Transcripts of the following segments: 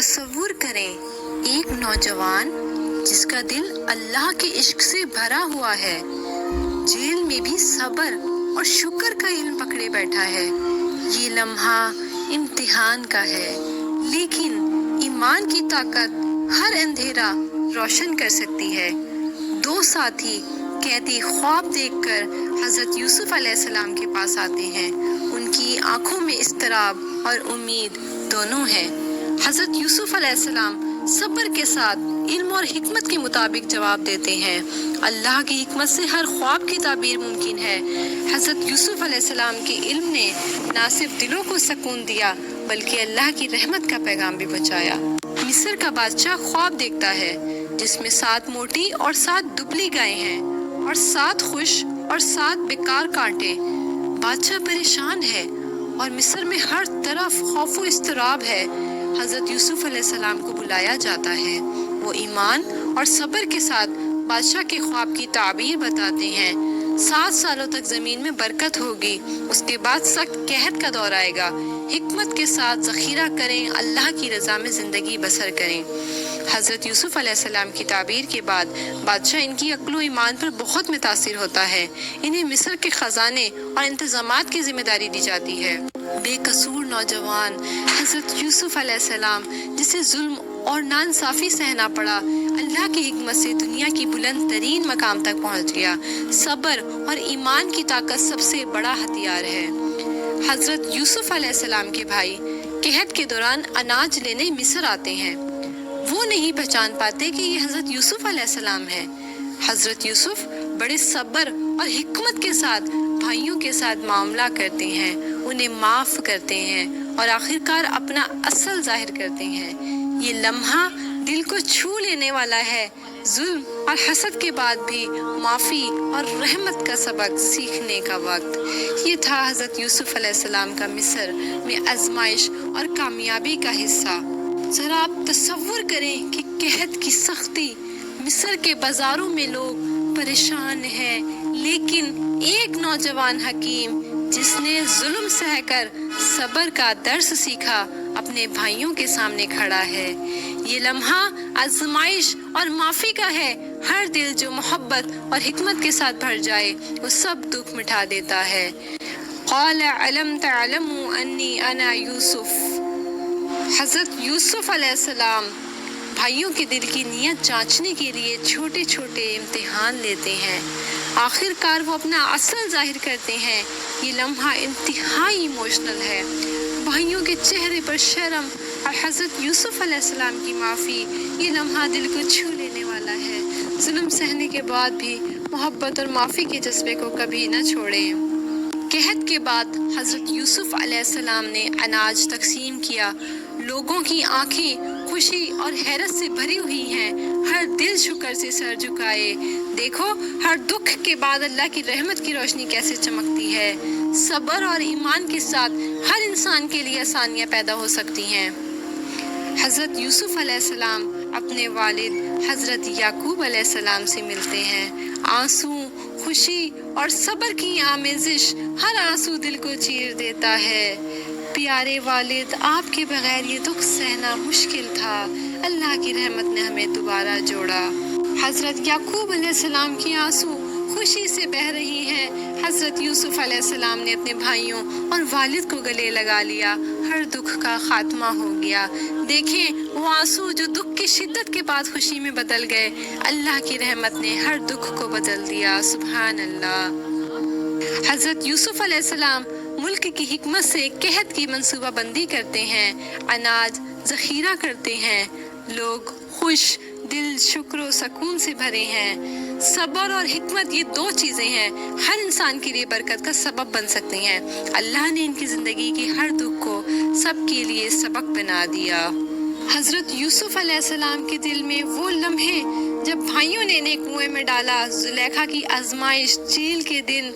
تصور کریں ایک نوجوان جس کا دل اللہ کے عشق سے بھرا ہوا ہے، جیل میں بھی صبر اور شکر کا علم پکڑے بیٹھا ہے۔ یہ لمحہ امتحان کا ہے، لیکن ایمان کی طاقت ہر اندھیرا روشن کر سکتی ہے۔ دو ساتھی قیدی خواب دیکھ کر حضرت یوسف علیہ السلام کے پاس آتے ہیں۔ ان کی آنکھوں میں اضطراب اور امید دونوں ہیں۔ حضرت یوسف علیہ السلام صبر کے ساتھ علم اور حکمت کے مطابق جواب دیتے ہیں۔ اللہ کی حکمت سے ہر خواب کی تعبیر ممکن ہے۔ حضرت یوسف علیہ السلام کے علم نے نہ صرف دلوں کو سکون دیا بلکہ اللہ کی رحمت کا پیغام بھی پہنچایا۔ مصر کا بادشاہ خواب دیکھتا ہے جس میں 7 موٹی اور 7 دبلی گائیں ہیں اور 7 خوش اور 7 بیکار کانٹے۔ بادشاہ پریشان ہے اور مصر میں ہر طرف خوف و اضطراب ہے۔ حضرت یوسف علیہ السلام کو بلایا جاتا ہے۔ وہ ایمان اور صبر کے ساتھ بادشاہ کے خواب کی تعبیر بتاتے ہیں۔ 7 سالوں تک زمین میں برکت ہوگی، اس کے بعد سخت قحط کا دور آئے گا۔ حکمت کے ساتھ ذخیرہ کریں، اللہ کی رضا میں زندگی بسر کریں۔ حضرت یوسف علیہ السلام کی تعبیر کے بعد بادشاہ ان کی عقل و ایمان پر بہت متاثر ہوتا ہے۔ انہیں مصر کے خزانے اور انتظامات کی ذمہ داری دی جاتی ہے۔ بے قصور نوجوان حضرت یوسف علیہ السلام جسے ظلم اور ناانصافی سہنا پڑا، اللہ کی حکمت سے دنیا کی بلند ترین مقام تک پہنچ گیا۔ صبر اور ایمان کی طاقت سب سے بڑا ہتھیار ہے۔ حضرت یوسف علیہ السلام کے بھائی قحط کے دوران اناج لینے مصر آتے ہیں۔ وہ نہیں پہچان پاتے کہ یہ حضرت یوسف علیہ السلام ہے۔ حضرت یوسف بڑے صبر اور حکمت کے ساتھ بھائیوں کے ساتھ معاملہ کرتے ہیں، انہیں معاف کرتے ہیں اور آخرکار اپنا اصل ظاہر کرتے ہیں۔ یہ لمحہ دل کو چھو لینے والا ہے۔ ظلم اور حسد کے بعد بھی معافی اور رحمت کا سبق سیکھنے کا وقت۔ یہ تھا حضرت یوسف علیہ السلام کا مصر میں آزمائش اور کامیابی کا حصہ۔ ذرا آپ تصور کریں کہ قحط کی سختی، مصر کے بازاروں میں لوگ پریشان ہیں، لیکن ایک نوجوان حکیم جس نے ظلم سہ کر صبر کا درس سیکھا اپنے بھائیوں کے سامنے کھڑا ہے۔ یہ لمحہ آزمائش اور معافی کا ہے۔ ہر دل جو محبت اور حکمت کے ساتھ بھر جائے وہ سب دکھ مٹا دیتا ہے۔ قال علم تعلموا انی انا یوسف۔ حضرت یوسف علیہ السلام بھائیوں کے دل کی نیت جانچنے کے لیے چھوٹے چھوٹے امتحان لیتے ہیں۔ آخر کار وہ اپنا اصل ظاہر کرتے ہیں۔ یہ لمحہ انتہائی ایموشنل ہے۔ بھائیوں کے چہرے پر شرم اور حضرت یوسف علیہ السلام کی معافی، یہ لمحہ دل کو چھو لینے والا ہے۔ ظلم سہنے کے بعد بھی محبت اور معافی کے جذبے کو کبھی نہ چھوڑیں۔ قحط کے بعد حضرت یوسف علیہ السلام نے اناج تقسیم کیا۔ لوگوں کی آنکھیں خوشی اور حیرت سے بھری ہوئی ہیں، ہر دل شکر سے سر جھکائے۔ دیکھو ہر دکھ کے بعد اللہ کی رحمت کی روشنی کیسے چمکتی ہے۔ صبر اور ایمان کے ساتھ ہر انسان کے لیے آسانیاں پیدا ہو سکتی ہیں۔ حضرت یوسف علیہ السلام اپنے والد حضرت یعقوب علیہ السلام سے ملتے ہیں۔ آنسو، خوشی اور صبر کی آمیزش، ہر آنسو دل کو چیر دیتا ہے۔ پیارے والد، آپ کے بغیر یہ دکھ سہنا مشکل تھا، اللہ کی رحمت نے ہمیں دوبارہ جوڑا۔ حضرت یعقوب علیہ السلام کی آنسو خوشی سے بہہ رہی ہیں۔ حضرت یوسف علیہ السلام نے اپنے بھائیوں اور والد کو گلے لگا لیا، ہر دکھ کا خاتمہ ہو گیا۔ دیکھیں وہ آنسو جو دکھ کی شدت کے بعد خوشی میں بدل گئے، اللہ کی رحمت نے ہر دکھ کو بدل دیا۔ سبحان اللہ۔ حضرت یوسف علیہ السلام ملک کی حکمت سے قحط کی منصوبہ بندی کرتے ہیں، اناج ذخیرہ کرتے ہیں، لوگ خوش دل شکر و سکون سے بھرے ہیں۔ صبر اور حکمت یہ 2 چیزیں ہیں، ہر انسان کے لیے برکت کا سبب بن سکتی ہیں۔ اللہ نے ان کی زندگی کی ہر دکھ کو سب کے لیے سبق بنا دیا۔ حضرت یوسف علیہ السلام کے دل میں وہ لمحے جب بھائیوں نے انہیں کنویں میں ڈالا، زلیخا کی آزمائش، جیل کے دن،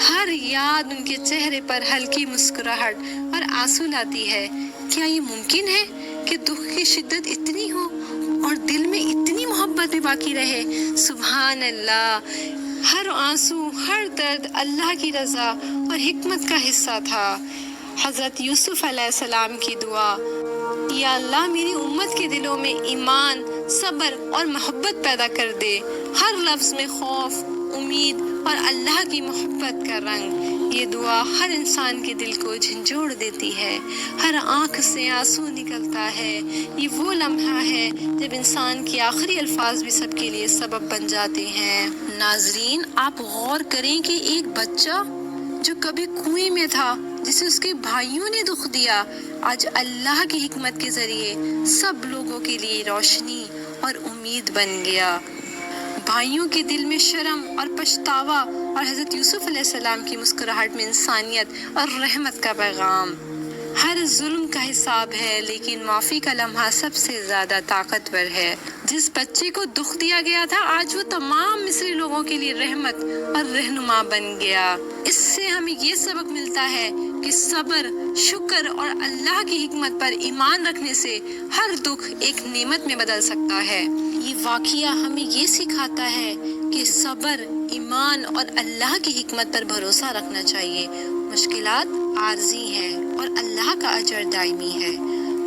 ہر یاد ان کے چہرے پر ہلکی مسکراہٹ اور آنسو لاتی ہے۔ کیا یہ ممکن ہے کہ دکھ کی شدت اتنی ہو اور دل میں اتنی محبت بھی باقی رہے؟ سبحان اللہ۔ ہر آنسو، ہر درد اللہ کی رضا اور حکمت کا حصہ تھا۔ حضرت یوسف علیہ السلام کی دعا یا اللہ میری امت کے دلوں میں ایمان، صبر اور محبت پیدا کر دے، ہر لفظ میں خوف، امید اور اللہ کی محبت کا رنگ۔ یہ دعا ہر انسان کے دل کو جھنجھوڑ دیتی ہے، ہر آنکھ سے آنسو نکلتا ہے۔ یہ وہ لمحہ ہے جب انسان کے آخری الفاظ بھی سب کے لیے سبب بن جاتے ہیں۔ ناظرین، آپ غور کریں کہ ایک بچہ جو کبھی کنویں میں تھا، جسے اس کے بھائیوں نے دکھ دیا، آج اللہ کی حکمت کے ذریعے سب لوگوں کے لیے روشنی اور امید بن گیا۔ بھائیوں کے دل میں شرم اور پچھتاوا، اور حضرت یوسف علیہ السلام کی مسکراہٹ میں انسانیت اور رحمت کا پیغام۔ ہر ظلم کا حساب ہے، لیکن معافی کا لمحہ سب سے زیادہ طاقتور ہے۔ جس بچے کو دکھ دیا گیا تھا، آج وہ تمام مصری لوگوں کے لیے رحمت اور رہنما بن گیا۔ اس سے ہمیں یہ سبق ملتا ہے کہ صبر، شکر اور اللہ کی حکمت پر ایمان رکھنے سے ہر دکھ ایک نعمت میں بدل سکتا ہے۔ یہ واقعہ ہمیں یہ سکھاتا ہے کہ صبر، ایمان اور اللہ کی حکمت پر بھروسہ رکھنا چاہیے۔ مشکلات عارضی ہیں اور اللہ کا اجر دائمی ہے۔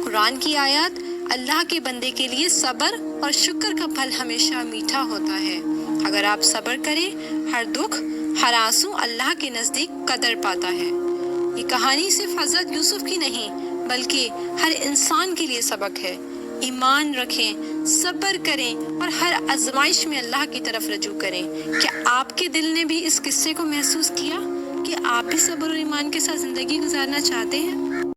قرآن کی آیات اللہ کے بندے کے لیے صبر اور شکر کا پھل ہمیشہ میٹھا ہوتا ہے۔ اگر آپ صبر کریں، ہر دکھ، ہر آنسو اللہ کے نزدیک قدر پاتا ہے۔ یہ کہانی صرف حضرت یوسف کی نہیں، بلکہ ہر انسان کے لیے سبق ہے۔ ایمان رکھیں، صبر کریں اور ہر آزمائش میں اللہ کی طرف رجوع کریں۔ کیا آپ کے دل نے بھی اس قصے کو محسوس کیا کہ آپ بھی صبر اور ایمان کے ساتھ زندگی گزارنا چاہتے ہیں؟